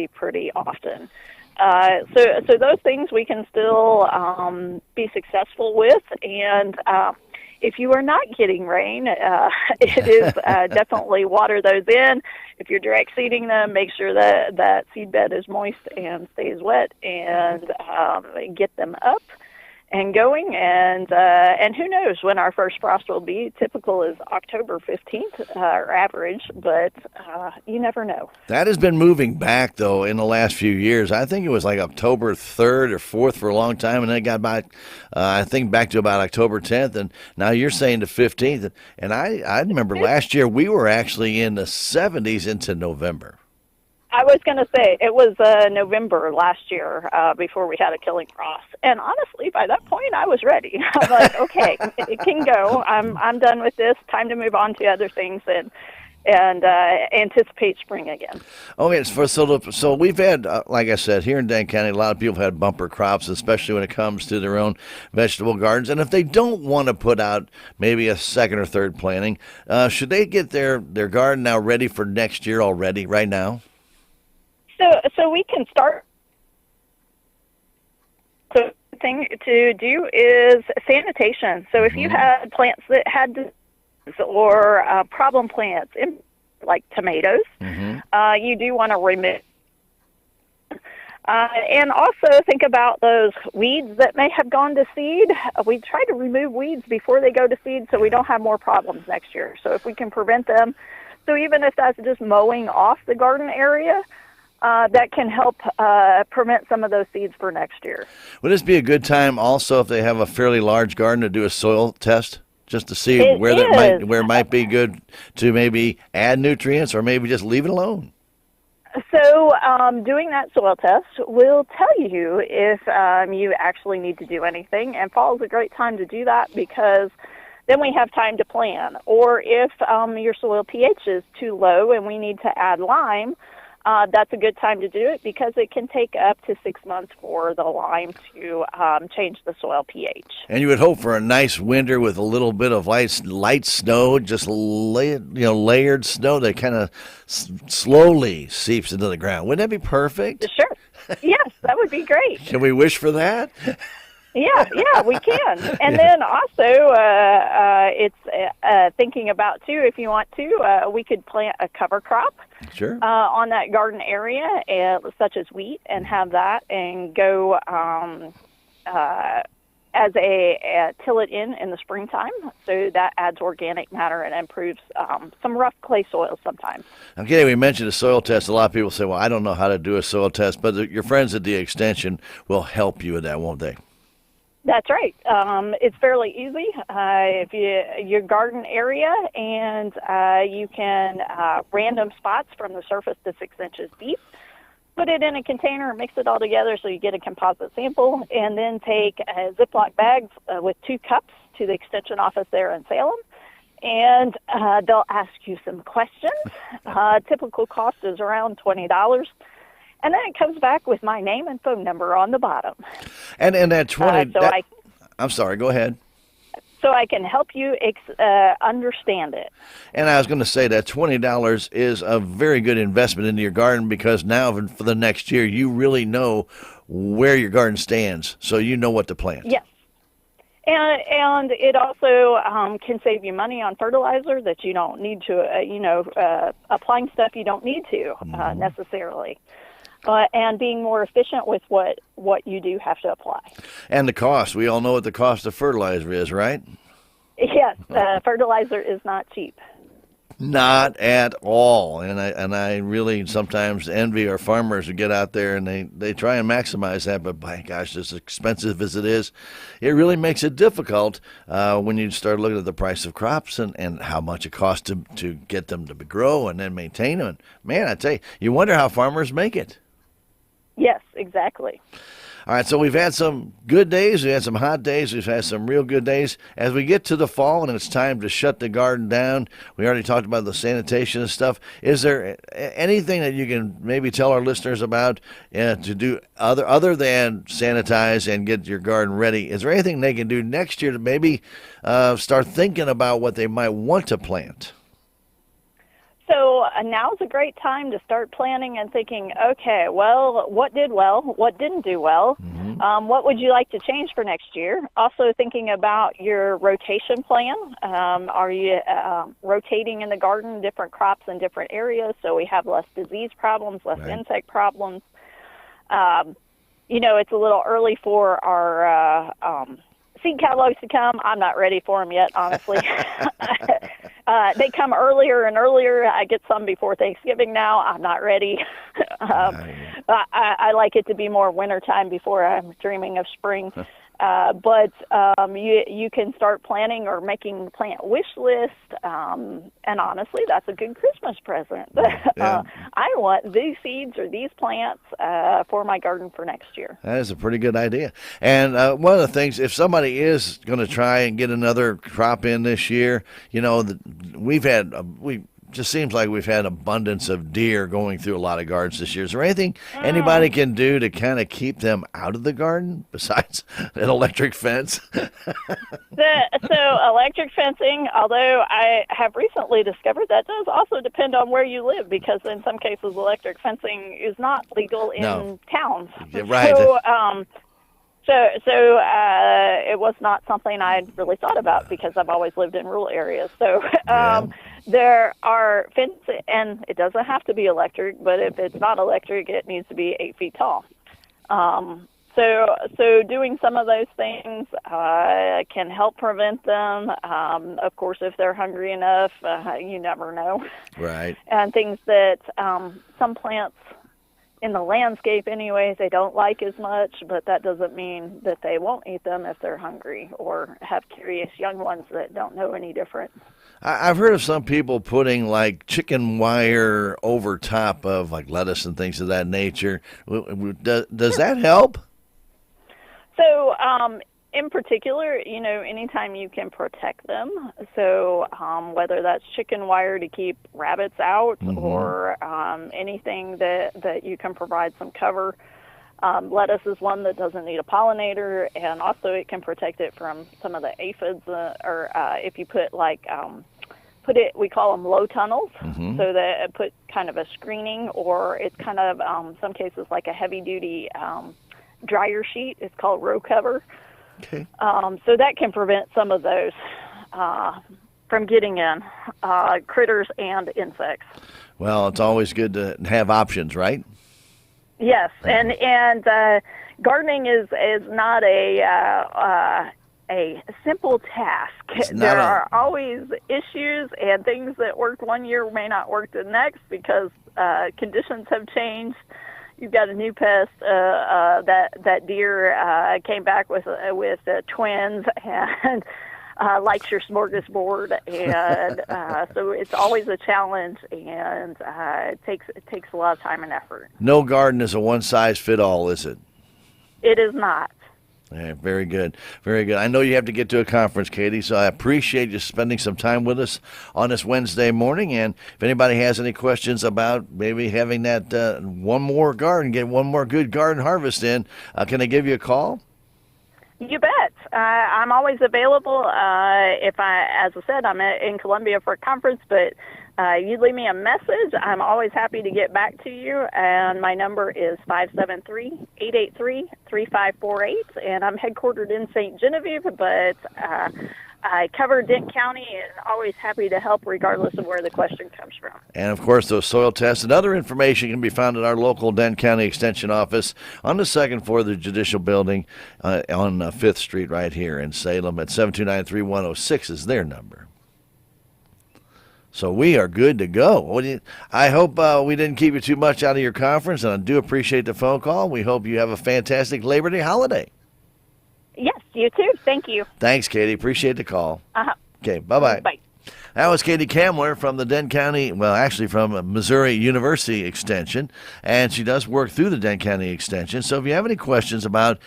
see pretty often. So those things we can still be successful with, and if you are not getting rain, it is definitely water those in. If you're direct seeding them, make sure that that seed bed is moist and stays wet, and get them up and going, and who knows when our first frost will be. Typical is October 15th, our average, but you never know. That has been moving back, though, in the last few years. I think it was like October 3rd or 4th for a long time, and then it got back, I think, back to about October 10th, and now you're saying the 15th. And I remember last year we were actually in the 70s into November. I was going to say, it was November last year before we had a killing frost. And honestly, by that point, I was ready. I'm like, okay, it can go. I'm done with this. Time to move on to other things and anticipate spring again. Okay, so we've had, like I said, here in Dane County, a lot of people have had bumper crops, especially when it comes to their own vegetable gardens. And if they don't want to put out maybe a second or third planting, should they get their garden now ready for next year already, right now? So we can start. So the thing to do is sanitation. So if you had plants that had disease or problem plants, like tomatoes, you do want to remove. And also think about those weeds that may have gone to seed. We try to remove weeds before they go to seed so we don't have more problems next year. So if we can prevent them, so even if that's just mowing off the garden area, that can help prevent some of those seeds for next year. Would this be a good time also if they have a fairly large garden to do a soil test just to see where it might be good to maybe add nutrients or maybe just leave it alone? So doing that soil test will tell you if you actually need to do anything, and fall is a great time to do that because then we have time to plan. Or if your soil pH is too low and we need to add lime, that's a good time to do it because it can take up to 6 months for the lime to change the soil pH. And you would hope for a nice winter with a little bit of light snow, just layered snow that kind of slowly seeps into the ground. Wouldn't that be perfect? Sure. Yes, that would be great. Can we wish for that? Yeah, we can. And then also, it's thinking about, too, if you want to, we could plant a cover crop on that garden area, such as wheat, and have that and go as a till it in the springtime. So that adds organic matter and improves some rough clay soils sometimes. Okay, we mentioned a soil test. A lot of people say, well, I don't know how to do a soil test, but your friends at the Extension will help you with that, won't they? That's right. It's fairly easy. If your garden area, and you can random spots from the surface to 6 inches deep, put it in a container, mix it all together so you get a composite sample, and then take a Ziploc bag with 2 cups to the Extension office there in Salem, and they'll ask you some questions. Typical cost is around $20. And then it comes back with my name and phone number on the bottom. And that 20... I'm sorry, go ahead. So I can help you understand it. And I was going to say that $20 is a very good investment into your garden because now for the next year, you really know where your garden stands, so you know what to plant. Yes. And it also can save you money on fertilizer that you don't need to, applying stuff you don't need to necessarily. And being more efficient with what you do have to apply. And the cost. We all know what the cost of fertilizer is, right? Yes, fertilizer is not cheap. Not at all. And I really sometimes envy our farmers who get out there and they try and maximize that, but by gosh, as expensive as it is, it really makes it difficult when you start looking at the price of crops and how much it costs to get them to grow and then maintain them. Man, I tell you, you wonder how farmers make it. Yes, exactly. All right, so we've had some good days, we've had some hot days, we've had some real good days. As we get to the fall and it's time to shut the garden down, we already talked about the sanitation and stuff. Is there anything that you can maybe tell our listeners about to do other than sanitize and get your garden ready? Is there anything they can do next year to maybe start thinking about what they might want to plant? So now's a great time to start planning and thinking, okay, well, what did well? What didn't do well? What would you like to change for next year? Also thinking about your rotation plan. Are you rotating in the garden different crops in different areas so we have less disease problems, less insect problems? It's a little early for our seed catalogs to come. I'm not ready for them yet, honestly. They come earlier and earlier. I get some before Thanksgiving now. I'm not ready. I like it to be more wintertime before I'm dreaming of spring. But you can start planning or making plant wish list, and honestly, that's a good Christmas present. I want these seeds or these plants for my garden for next year. That is a pretty good idea. And one of the things, if somebody is going to try and get another crop in this year, we just seems like we've had abundance of deer going through a lot of gardens this year. Is there anything anybody can do to kind of keep them out of the garden besides an electric fence? So electric fencing, although I have recently discovered that does also depend on where you live, because in some cases electric fencing is not legal in towns. Yeah, right. So it was not something I'd really thought about because I've always lived in rural areas. So there are fences, and it doesn't have to be electric, but if it's not electric, it needs to be 8 feet tall. So doing some of those things can help prevent them. Of course, if they're hungry enough, you never know. Right. And things that some plants in the landscape anyways, they don't like as much, but that doesn't mean that they won't eat them if they're hungry or have curious young ones that don't know any different. I've heard of some people putting like chicken wire over top of like lettuce and things of that nature. Does that help? So, in particular, anytime you can protect them, so whether that's chicken wire to keep rabbits out or anything that you can provide some cover. Lettuce is one that doesn't need a pollinator, and also it can protect it from some of the aphids, or if you put we call them low tunnels, so that put kind of a screening, or it's kind of, some cases like a heavy-duty dryer sheet. It's called row cover. Okay. So that can prevent some of those from getting in, critters and insects. Well, it's always good to have options, right? Yes, and gardening is not a simple task. There are always issues, and things that worked one year may not work the next because conditions have changed. You've got a new pest. That deer came back with twins and likes your smorgasbord, and so it's always a challenge, and it takes a lot of time and effort. No garden is a one-size-fit-all, is it? It is not. Yeah, very good. Very good. I know you have to get to a conference, Katie, so I appreciate you spending some time with us on this Wednesday morning. And if anybody has any questions about maybe having that one more garden, get one more good garden harvest in, can I give you a call? You bet. I'm always available. As I said, I'm in Columbia for a conference, but you leave me a message. I'm always happy to get back to you, and my number is 573-883-3548, and I'm headquartered in St. Genevieve, but I cover Dent County and always happy to help regardless of where the question comes from. And, of course, those soil tests and other information can be found at our local Dent County Extension office on the second floor of the Judicial Building on 5th Street right here in Salem at 729-3106 is their number. So we are good to go. I hope we didn't keep you too much out of your conference, and I do appreciate the phone call. We hope you have a fantastic Labor Day holiday. Yes, you too. Thank you. Thanks, Katie. Appreciate the call. Okay, bye-bye. Bye. That was Katie Kamler from the Dent County, well, actually from Missouri University Extension, and she does work through the Dent County Extension. So if you have any questions about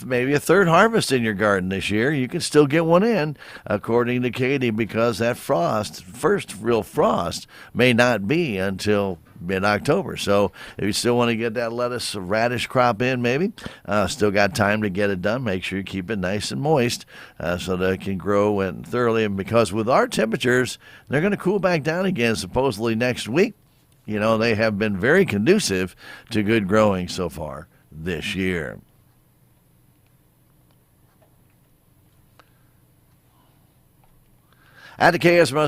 maybe a third harvest in your garden this year, you can still get one in, according to Katie, because that first real frost, may not be until mid-October. So if you still want to get that lettuce radish crop in, maybe, still got time to get it done. Make sure you keep it nice and moist so that it can grow and thoroughly. And because with our temperatures, they're going to cool back down again supposedly next week. You know, they have been very conducive to good growing so far this year. At the KSMO